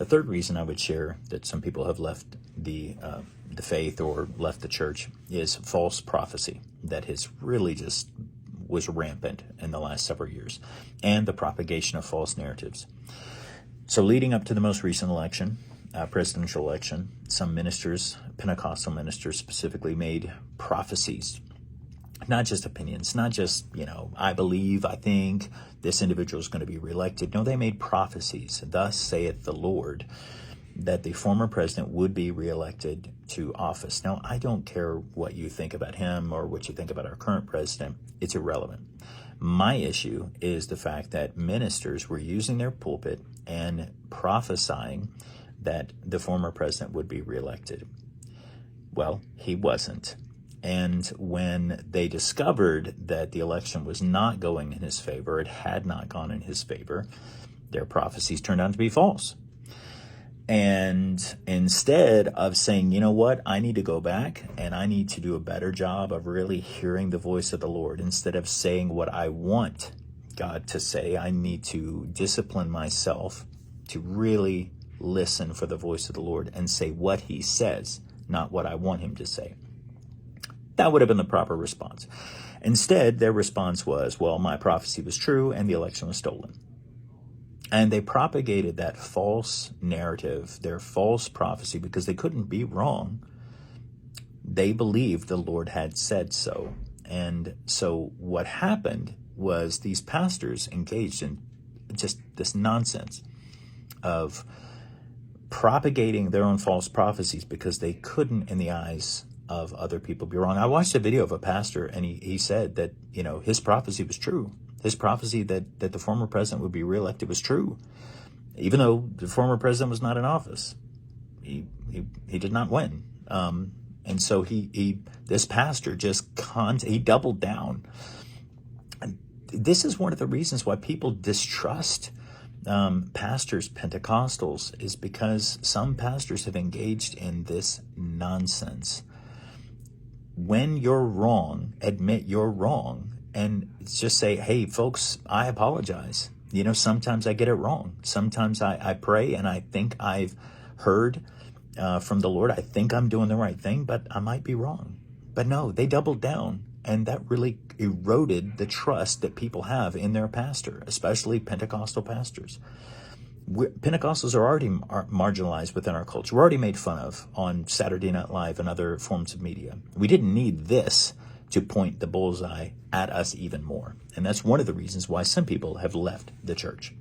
The third reason I would share that some people have left the faith or left the church is false prophecy that has really just was rampant in the last several years, and the propagation of false narratives. So leading up to the most recent election, presidential election, some ministers, Pentecostal ministers specifically, made prophecies, not just opinions, not just, I believe, I think this individual is going to be reelected. No, they made prophecies. Thus saith the Lord, that the former president would be reelected to office. Now, I don't care what you think about him or what you think about our current president. It's irrelevant. My issue is the fact that ministers were using their pulpit and prophesying that the former president would be reelected. Well, he wasn't. And when they discovered that the election was not going in his favor, it had not gone in his favor, their prophecies turned out to be false. And instead of saying, you know what, I need to go back and I need to do a better job of really hearing the voice of the Lord, instead of saying what I want God to say, I need to discipline myself to really listen for the voice of the Lord and say what he says, not what I want him to say. That would have been the proper response. Instead, their response was, well, my prophecy was true and the election was stolen. And they propagated that false narrative, their false prophecy, because they couldn't be wrong. They believed the Lord had said so. And so what happened was these pastors engaged in just this nonsense of propagating their own false prophecies because they couldn't, in the eyes of other people, be wrong. I watched a video of a pastor, and he said that, his prophecy was true. His prophecy that the former president would be reelected was true, even though the former president was not in office. He did not win. And so this pastor he doubled down. And this is one of the reasons why people distrust pastors, Pentecostals, is because some pastors have engaged in this nonsense. When you're wrong, admit you're wrong. And just say, hey, folks, I apologize. Sometimes I get it wrong. Sometimes I pray and I think I've heard from the Lord. I think I'm doing the right thing, but I might be wrong. But no, they doubled down. And that really eroded the trust that people have in their pastor, especially Pentecostal pastors. Pentecostals are already marginalized within our culture. We're already made fun of on Saturday Night Live and other forms of media. We didn't need this to point the bullseye at us even more. And that's one of the reasons why some people have left the church.